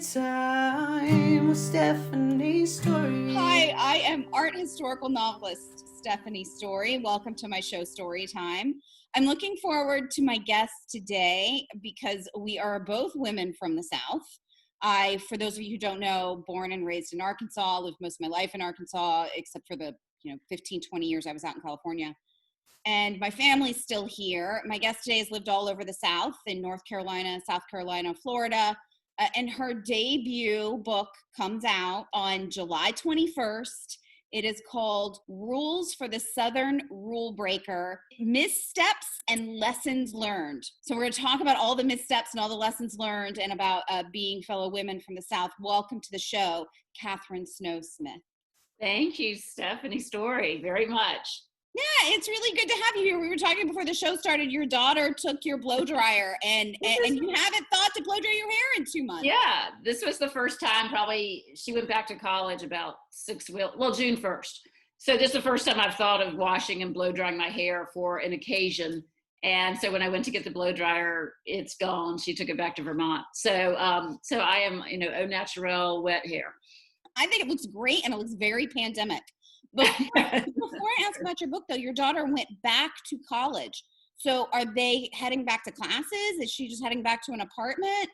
Story time with Stephanie Story. Hi, I am art historical novelist Stephanie Story. Welcome to my show Story Time. I'm looking forward to my guest today because we are both women from the South. For those of you who don't know, born and raised in Arkansas, lived most of my life in Arkansas, except for the 15, 20 years I was out in California. And my family's still here. My guest today has lived all over the South, in North Carolina, South Carolina, Florida. And her debut book comes out on July 21st. It is called Rules for the Southern Rule Breaker, Missteps and Lessons Learned. So we're going to talk about all the missteps and all the lessons learned and about being fellow women from the South. Welcome to the show, Katherine Snow Smith. Thank you, Stephanie Story, very much. Yeah, it's really good to have you here. We were talking before the show started. Your daughter took your blow dryer, and you haven't thought to blow dry your hair in 2 months. Yeah, this was the first time. Probably she went back to college about June 1st. So this is the first time I've thought of washing and blow drying my hair for an occasion. And so when I went to get the blow dryer, it's gone. She took it back to Vermont. So I am, au naturel wet hair. I think it looks great, and it looks very pandemic. Before I ask about your book, though, your daughter went back to college. So are they heading back to classes? Is she just heading back to an apartment?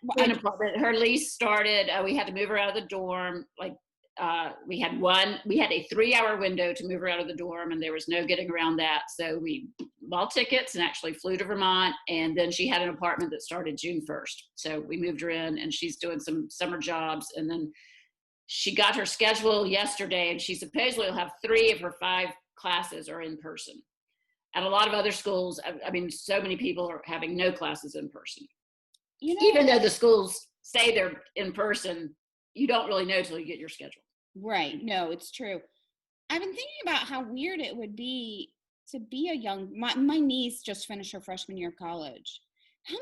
Her lease started. We had to move her out of the dorm. We had a 3-hour window to move her out of the dorm, and there was no getting around that. So we bought tickets and actually flew to Vermont. And then she had an apartment that started June 1st. So we moved her in, and she's doing some summer jobs. And then she got her schedule yesterday, and she supposedly will have 3 of her 5 classes are in person. At a lot of other schools, so many people are having no classes in person. Even though the schools say they're in person, you don't really know till you get your schedule. Right. No, it's true. I've been thinking about how weird it would be to be my niece just finished her freshman year of college. How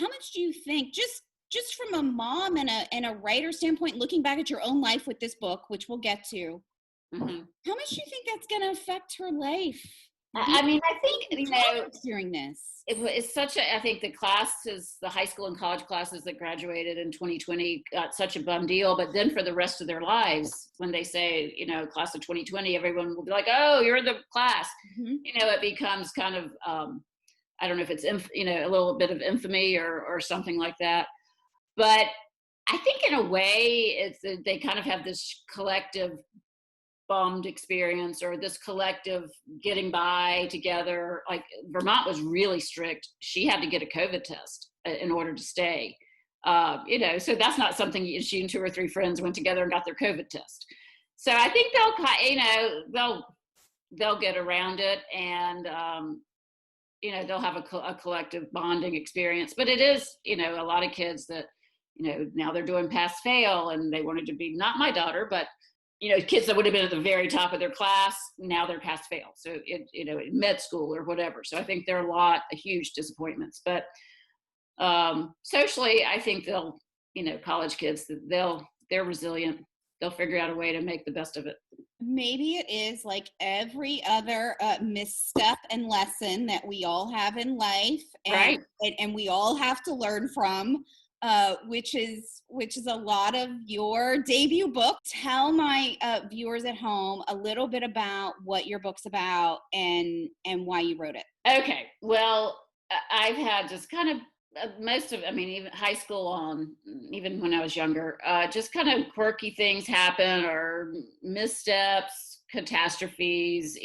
much do you think, just from a mom and a writer standpoint, looking back at your own life with this book, which we'll get to, how much do you think that's going to affect her life? I think, during this. It's I think the high school and college classes that graduated in 2020 got such a bum deal, but then for the rest of their lives, when they say, class of 2020, everyone will be like, oh, you're in the class. Mm-hmm. It becomes kind of, I don't know if it's, a little bit of infamy or something like that. But I think in a way, they kind of have this collective bummed experience, or this collective getting by together. Like Vermont was really strict. She had to get a COVID test in order to stay. So that's not something she and 2 or 3 friends went together and got their COVID test. So I think they'll get around it, and they'll have a collective bonding experience. But it is, a lot of kids that, now they're doing pass fail, and they wanted to be, not my daughter, but, kids that would have been at the very top of their class, now they're pass fail. So in med school or whatever. So I think there are a huge disappointments, but socially, I think they'll, college kids, they're resilient. They'll figure out a way to make the best of it. Maybe it is like every other misstep and lesson that we all have in life, right? And we all have to learn from. Which is a lot of your debut book. Tell my viewers at home a little bit about what your book's about and why you wrote it. Okay. Well, I've had just kind of even high school on, even when I was younger, just kind of quirky things happen, or missteps, catastrophes,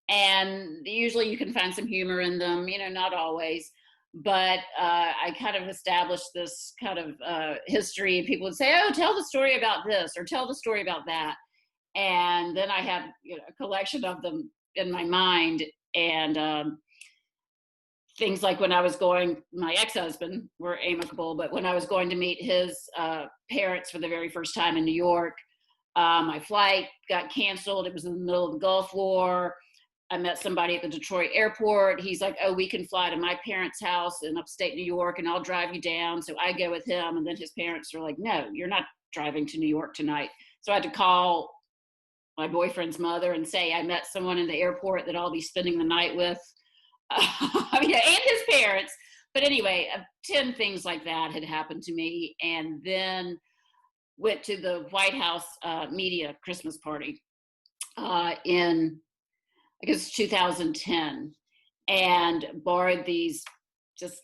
and usually you can find some humor in them, not always. But I kind of established this kind of history, and people would say, oh, tell the story about this, or tell the story about that. And then I had a collection of them in my mind. And things like when I was my ex-husband, we're amicable, but when I was going to meet his parents for the very first time in New York, my flight got canceled. It was in the middle of the Gulf War. I met somebody at the Detroit airport. He's like, oh, we can fly to my parents' house in upstate New York, and I'll drive you down. So I go with him. And then his parents are like, no, you're not driving to New York tonight. So I had to call my boyfriend's mother and say, I met someone in the airport that I'll be spending the night with. And his parents. but anyway, 10 things like that had happened to me, and then went to the White House media Christmas party in, I guess, 2010, and borrowed these just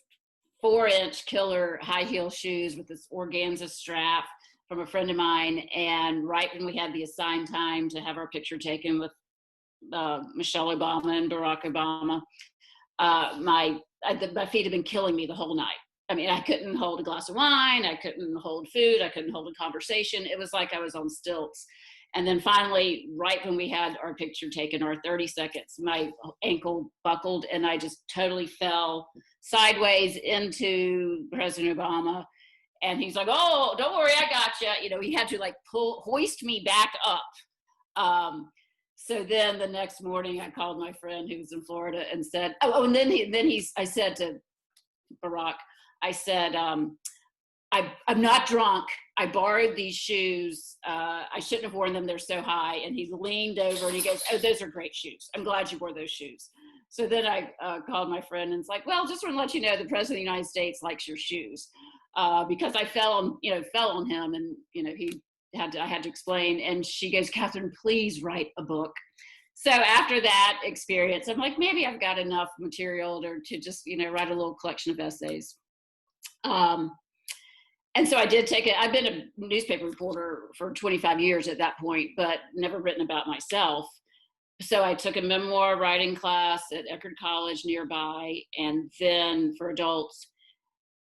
4-inch killer high heel shoes with this organza strap from a friend of mine. And right when we had the assigned time to have our picture taken with Michelle Obama and Barack Obama, my feet had been killing me the whole night. I mean, I couldn't hold a glass of wine. I couldn't hold food. I couldn't hold a conversation. It was like I was on stilts. And then finally, right when we had our picture taken, our 30 seconds, my ankle buckled and I just totally fell sideways into President Obama. And he's like, "Oh, don't worry, I got you." You know, he had to like hoist me back up. So then the next morning I called my friend who was in Florida and said, and then I said to Barack, I said, I'm not drunk. I borrowed these shoes. I shouldn't have worn them. They're so high. And he leaned over and he goes, "Oh, those are great shoes. I'm glad you wore those shoes." So then I called my friend and it's like, "Well, just want to let you know the President of the United States likes your shoes." Because I fell on him, and I had to explain. And she goes, "Katherine, please write a book." So after that experience, I'm like, maybe I've got enough material to just, write a little collection of essays. And so I did take it. I've been a newspaper reporter for 25 years at that point, but never written about myself. So I took a memoir writing class at Eckerd College nearby, and then for adults.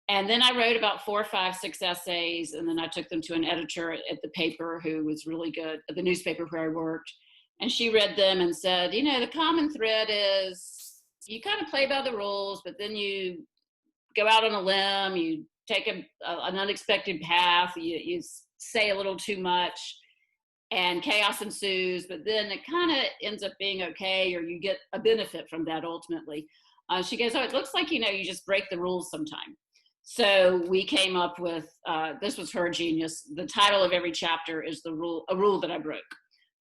And then I wrote about 4, 5, 6 essays, and then I took them to an editor at the paper who was really good at the newspaper where I worked. And she read them and said, the common thread is you kind of play by the rules, but then you go out on a limb, you take an unexpected path, you say a little too much, and chaos ensues, but then it kind of ends up being okay, or you get a benefit from that ultimately. She goes, "Oh, it looks like, you just break the rules sometime." So we came up with, this was her genius, the title of every chapter is a rule that I broke.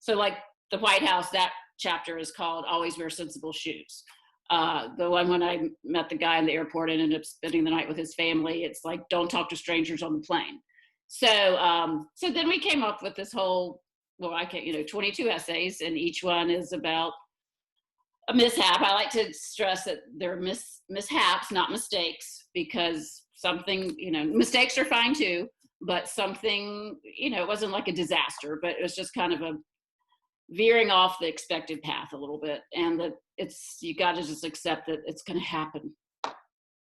So like the White House, that chapter is called Always Wear Sensible Shoes. The one when I met the guy in the airport and ended up spending the night with his family, it's like, don't talk to strangers on the plane. So so then we came up with this whole, 22 essays, and each one is about a mishap. I like to stress that they're mishaps, not mistakes, because something, mistakes are fine too, but something, it wasn't like a disaster, but it was just kind of a veering off the expected path a little bit, and that you got to just accept that it's going to happen.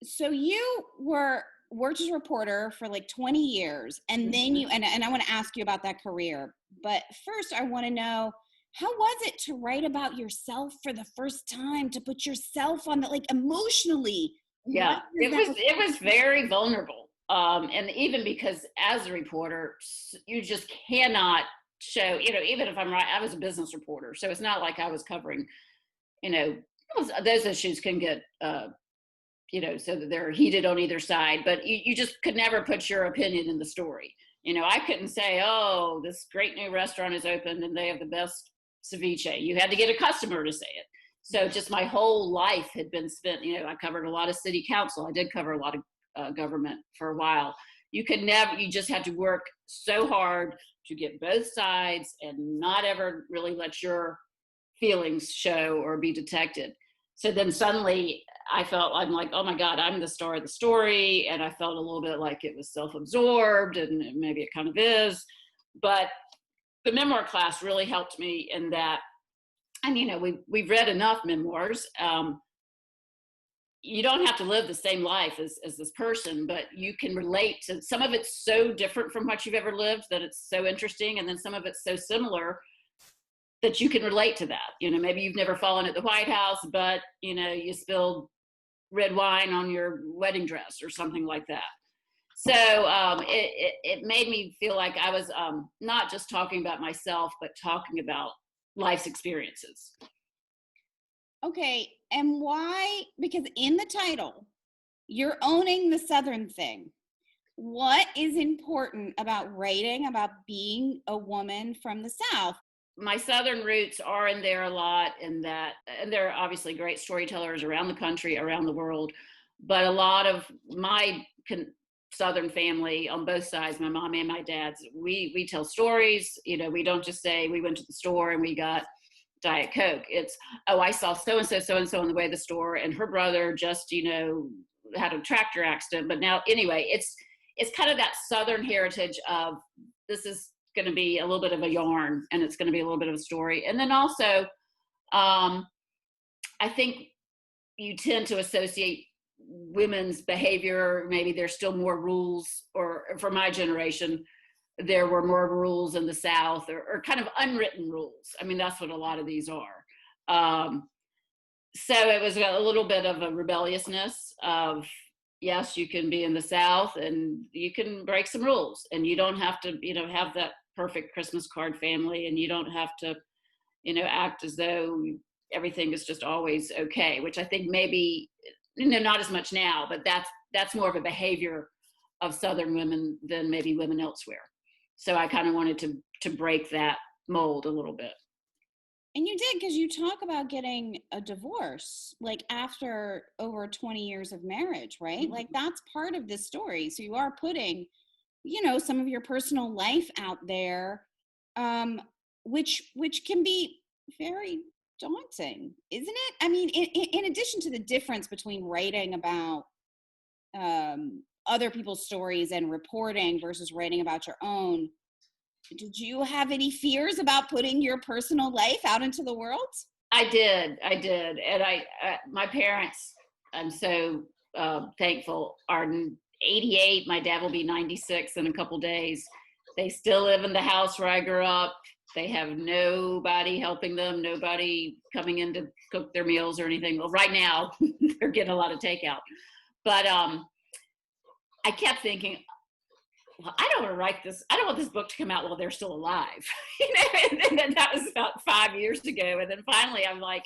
So you worked as a reporter for like 20 years, and then and I want to ask you about that career, but first I want to know, how was it to write about yourself for the first time, to put yourself on the, like, emotionally? Yeah, it was very vulnerable. And even because as a reporter, you just cannot show, even if I'm right, I was a business reporter. So it's not like I was covering, those issues can get, so that they're heated on either side, but you just could never put your opinion in the story. I couldn't say, "Oh, this great new restaurant is opened and they have the best ceviche." You had to get a customer to say it. So just my whole life had been spent, I covered a lot of city council. I did cover a lot of government for a while. You just had to work so hard to get both sides and not ever really let your feelings show or be detected. So then suddenly I'm like, oh my God, I'm the star of the story. And I felt a little bit like it was self-absorbed, and maybe it kind of is. But the memoir class really helped me in that. And, we've read enough memoirs. You don't have to live the same life as this person, but you can relate to some of it's so different from what you've ever lived that it's so interesting. And then some of it's so similar that you can relate to that. Maybe you've never fallen at the White House, but, you spilled red wine on your wedding dress or something like that. So it made me feel like I was not just talking about myself, but talking about life's experiences. Okay, and why? Because in the title, you're owning the Southern thing. What is important about writing about being a woman from the South? My Southern roots are in there a lot, and there are obviously great storytellers around the country, around the world. but a lot of my Southern family on both sides, my mom and my dad's, we tell stories. We don't just say we went to the store and we got Diet Coke. It's, oh, I saw so and so on the way to the store, and her brother just had a tractor accident. But now, anyway, it's kind of that Southern heritage of, this is going to be a little bit of a yarn, and it's going to be a little bit of a story. And then also, I think you tend to associate women's behavior, maybe there's still more rules, or for my generation, there were more rules in the South, or kind of unwritten rules. I mean, that's what a lot of these are. So it was a little bit of a rebelliousness of, yes, you can be in the South and you can break some rules, and you don't have to, have that perfect Christmas card family, and you don't have to, act as though everything is just always okay, which I think maybe, not as much now, but that's more of a behavior of Southern women than maybe women elsewhere. So I kind of wanted to break that mold a little bit. And you did, because you talk about getting a divorce, like after over 20 years of marriage, right? Mm-hmm. Like that's part of this story. So you are putting, some of your personal life out there, which can be very daunting, isn't it? I mean, in addition to the difference between writing about other people's stories and reporting versus writing about your own, did you have any fears about putting your personal life out into the world? I did. And my parents, I'm so thankful, are 88. My dad will be 96 in a couple days. They still live in the house where I grew up. They have nobody helping them, nobody coming in to cook their meals or anything. Well, right now they're getting a lot of takeout. But I kept thinking, well, I don't want to write this. I don't want this book to come out while they're still alive. And then that was about 5 years ago. And then finally I'm like,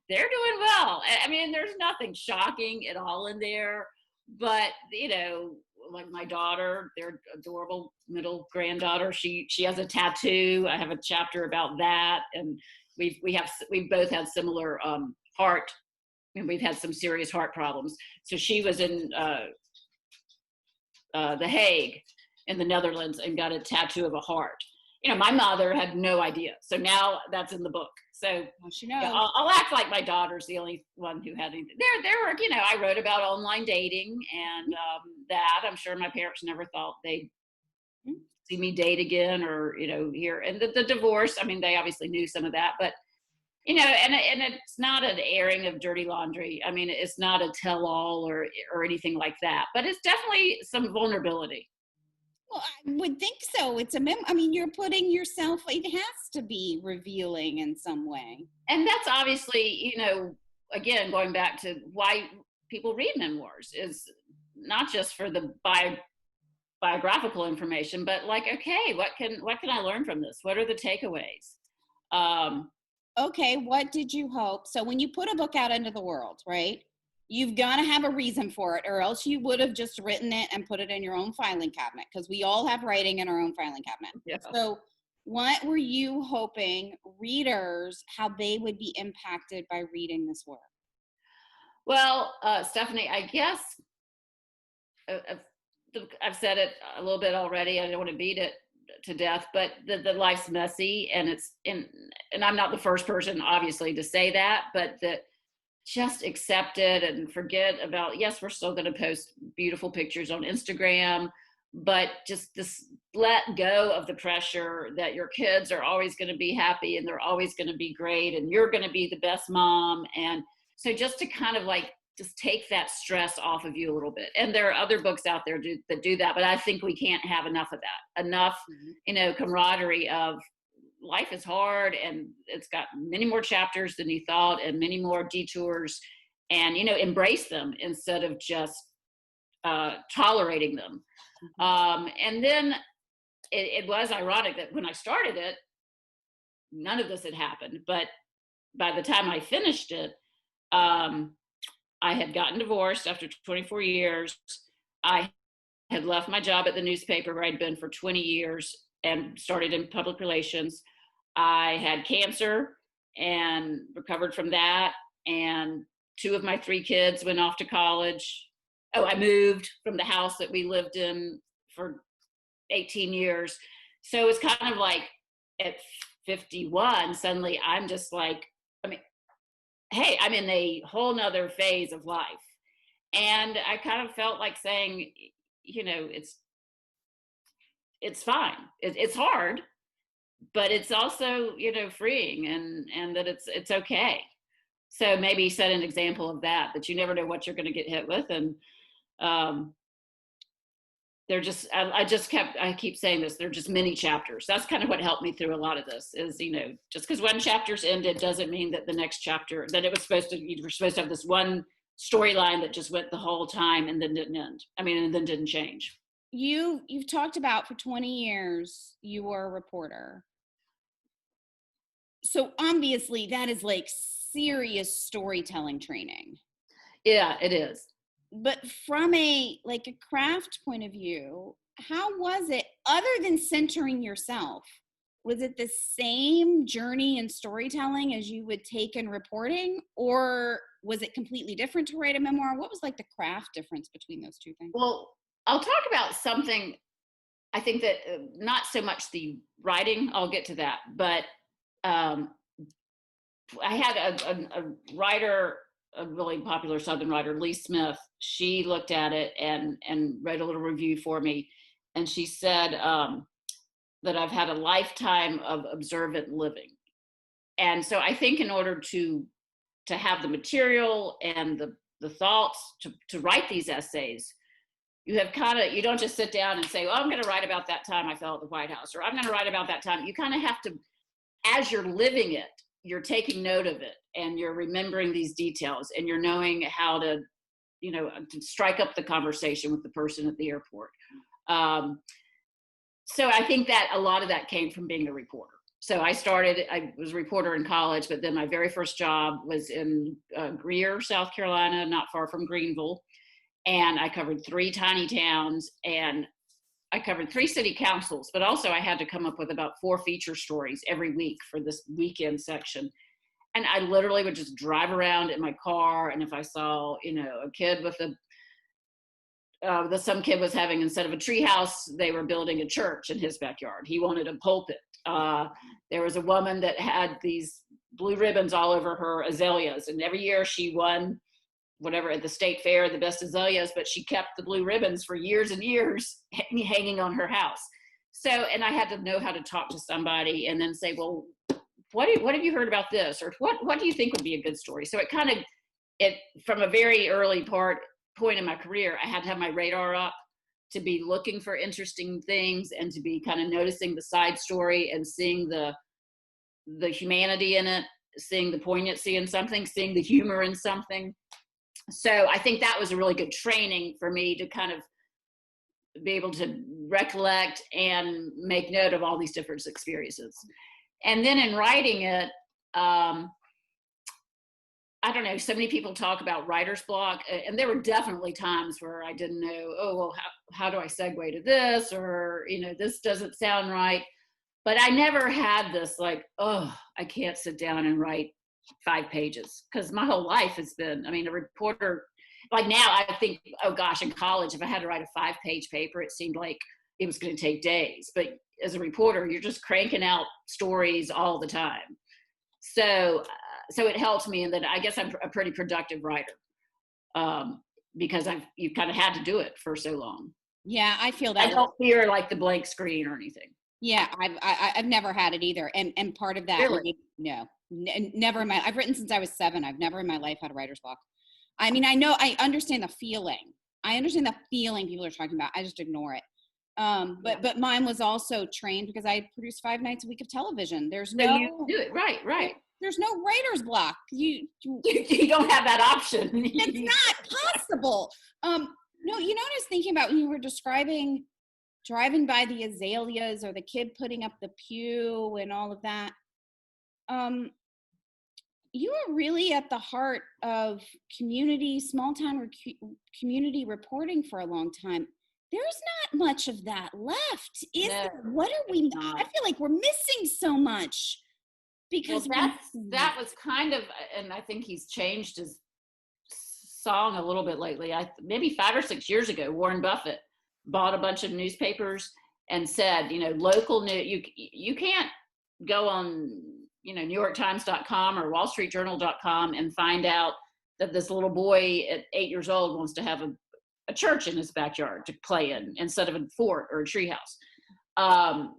they're doing well. I mean, there's nothing shocking at all in there, but like my daughter, their adorable middle granddaughter, she has a tattoo. I have a chapter about that. And we both had similar heart, and we've had some serious heart problems. So she was in The Hague in the Netherlands and got a tattoo of a heart. My mother had no idea. So now that's in the book. So she knows. I'll act like my daughter's the only one who had anything. There were, I wrote about online dating and that. I'm sure my parents never thought they'd see me date again, or, hear. And the divorce, I mean, they obviously knew some of that, but, and it's not an airing of dirty laundry. I mean, it's not a tell-all or anything like that, but it's definitely some vulnerability. Well, I would think so. It's I mean, you're putting yourself, it has to be revealing in some way. And that's obviously, again, going back to why people read memoirs, is not just for the biographical information, but like, okay, what can I learn from this? What are the takeaways? Okay, what did you hope? So when you put a book out into the world, right? You've got to have a reason for it, or else you would have just written it and put it in your own filing cabinet, because we all have writing in our own filing cabinet. Yeah. So what were you hoping readers, how they would be impacted by reading this work? Well, Stephanie, I guess I've said it a little bit already. I don't want to beat it to death, but the life's messy, and and I'm not the first person, obviously, to say that, but that just accept it and forget about, yes, we're still going to post beautiful pictures on Instagram, but just let go of the pressure that your kids are always going to be happy and they're always going to be great and you're going to be the best mom. And so just to kind of like, just take that stress off of you a little bit. And there are other books out there that do that, but I think we can't have enough of that, enough, camaraderie of, life is hard and it's got many more chapters than you thought and many more detours, and embrace them instead of just tolerating them. And then it was ironic that when I started it, none of this had happened, but by the time I finished it, I had gotten divorced after 24 years. I had left my job at the newspaper where I'd been for 20 years and started in public relations. I had cancer and recovered from that. And 2 of my 3 kids went off to college. I moved from the house that we lived in for 18 years. So it's kind of like at 51, suddenly I'm just like, I mean, hey, I'm in a whole nother phase of life. And I kind of felt like saying, it's fine. It's hard, but it's also, freeing, and that it's okay. So maybe set an example of that you never know what you're going to get hit with. And they're just, I keep saying this, they're just mini chapters. That's kind of what helped me through a lot of this is, just because one chapter's ended doesn't mean that the next chapter, that you were supposed to have this one storyline that just went the whole time and then didn't end. And then didn't change. You've talked about for 20 years, you were a reporter. So obviously that is like serious storytelling training. Yeah, it is. But from a craft point of view, how was it, other than centering yourself? Was it the same journey in storytelling as you would take in reporting, or was it completely different to write a memoir? What was like the craft difference between those two things? Well, I'll talk about something, I think that not so much the writing, I'll get to that, but I had a writer, a really popular Southern writer, Lee Smith. She looked at it and wrote a little review for me. And she said that I've had a lifetime of observant living. And so I think in order to have the material and the thoughts to write these essays, you don't just sit down and say, well, I'm going to write about that time I fell at the White House, or I'm going to write about that time. You kind of have to, as you're living it, you're taking note of it, and you're remembering these details, and you're knowing how to strike up the conversation with the person at the airport. So I think that a lot of that came from being a reporter. So I was a reporter in college, but then my very first job was in Greer, South Carolina, not far from Greenville. And I covered 3 tiny towns, and I covered 3 city councils, but also I had to come up with about 4 feature stories every week for this weekend section. And I literally would just drive around in my car, and if I saw, a kid with some kid was having, instead of a tree house, they were building a church in his backyard. He wanted a pulpit. There was a woman that had these blue ribbons all over her azaleas, and every year she won whatever at the state fair, the best azaleas, but she kept the blue ribbons for years and years hanging on her house. So, and I had to know how to talk to somebody and then say, well, what have you heard about this? Or what do you think would be a good story? So it from a very early point in my career, I had to have my radar up to be looking for interesting things and to be kind of noticing the side story and seeing the humanity in it, seeing the poignancy in something, seeing the humor in something. So I think that was a really good training for me to kind of be able to recollect and make note of all these different experiences. And then in writing it, I don't know, so many people talk about writer's block, and there were definitely times where I didn't know, oh, well, how do I segue to this? Or, this doesn't sound right. But I never had this like, oh, I can't sit down and write 5 pages, because my whole life has been, a reporter. Like now I think, oh gosh, in college, if I had to write a 5-page paper, it seemed like it was going to take days. But as a reporter, you're just cranking out stories all the time. So it helped me, and then I guess I'm a pretty productive writer because you've kind of had to do it for so long. Yeah, I feel that. I don't fear like the blank screen or anything. Yeah, I've never had it either, and part of that, really? No, never in my. I've written since I was 7. I've never in my life had a writer's block. I understand the feeling. I understand the feeling people are talking about. I just ignore it. But mine was also trained because I produced 5 nights a week of television. There's no. You do it right. There's no writer's block. You don't have that option. It's not possible. No, what I was thinking about when you were describing driving by the azaleas or the kid putting up the pew and all of that. You are really at the heart of small town community reporting for a long time. There's not much of that left, is there? What are we? I feel like we're missing so much because that was kind of, and I think he's changed song a little bit lately. Maybe 5 or 6 years ago, Warren Buffett bought a bunch of newspapers and said, local news, you can't go on, NewYorkTimes.com or WallStreetJournal.com and find out that this little boy at 8 years old wants to have a church in his backyard to play in instead of a fort or a treehouse.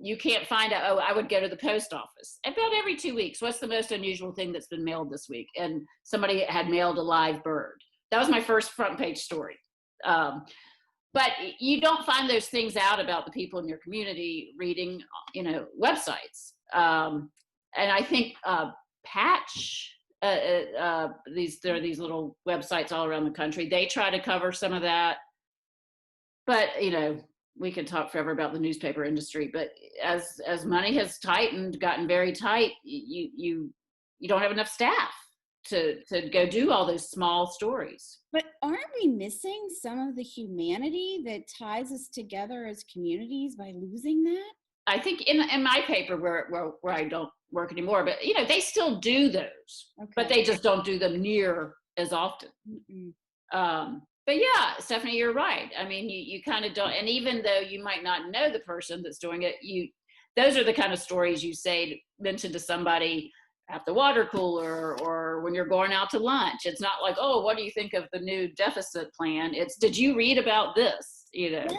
You can't find out, I would go to the post office about every 2 weeks. What's the most unusual thing that's been mailed this week? And somebody had mailed a live bird. That was my first front page story. But you don't find those things out about the people in your community reading, websites. And I think Patch, there are these little websites all around the country. They try to cover some of that. But, we could talk forever about the newspaper industry. But as money has gotten very tight, you don't have enough staff to go do all those small stories. But aren't we missing some of the humanity that ties us together as communities by losing that? I think in my paper where I don't work anymore, but they still do those, okay. But they just don't do them near as often. But yeah, Stephanie, you're right. I mean, you kind of don't, and even though you might not know the person that's doing it, those are the kind of stories you mention to somebody at the water cooler or when you're going out to lunch. It's not like, oh, what do you think of the new deficit plan? It's, did you read about this? Yes.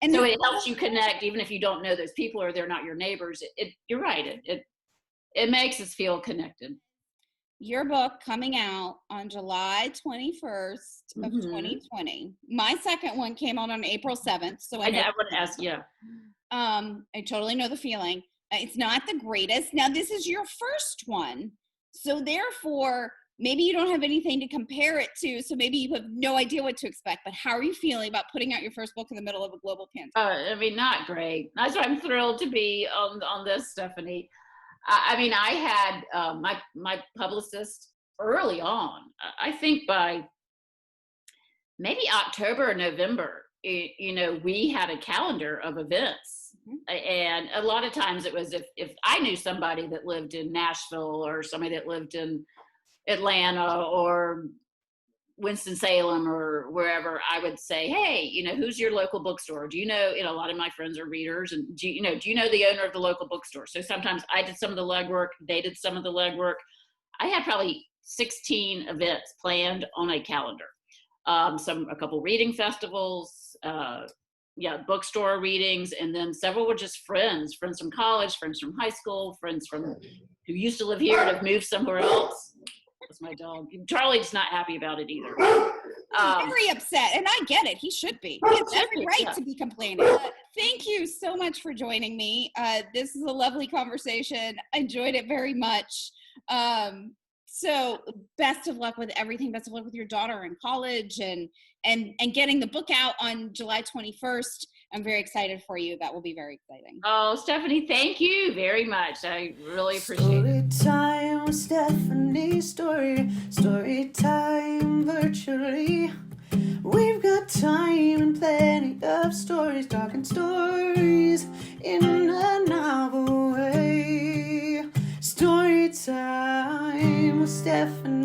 And so it helps you connect, even if you don't know those people or they're not your neighbors. You're right. It makes us feel connected. Your book coming out on July 21st of 2020. My second one came out on April 7th. So I want to ask, yeah. I totally know the feeling. It's not the greatest. Now, this is your first one. So therefore, maybe you don't have anything to compare it to. So maybe you have no idea what to expect. But how are you feeling about putting out your first book in the middle of a global pandemic? Not great. That's why I'm thrilled to be on this, Stephanie. I had my publicist early on. I think by maybe October or November, we had a calendar of events. And a lot of times it was if I knew somebody that lived in Nashville or somebody that lived in Atlanta or Winston-Salem or wherever, I would say, hey, who's your local bookstore? Do a lot of my friends are readers, and do you know the owner of the local bookstore? So sometimes I did some of the legwork, they did some of the legwork. I had probably 16 events planned on a calendar. A couple reading festivals, bookstore readings, and then several were just friends from college, friends from high school, friends who used to live here and have moved somewhere else. That's my dog. Charlie's not happy about it either. Very upset, and I get it. He should be. He has every right to be complaining. Thank you so much for joining me. This is a lovely conversation. I enjoyed it very much. So best of luck with everything. Best of luck with your daughter in college and getting the book out on July 21st. I'm very excited for you. That will be very exciting. Oh, Stephanie, thank you very much. I really appreciate it. Story time with Stephanie, story time virtually. We've got time and plenty of stories, talking stories in a novel way. Story time with Stephanie.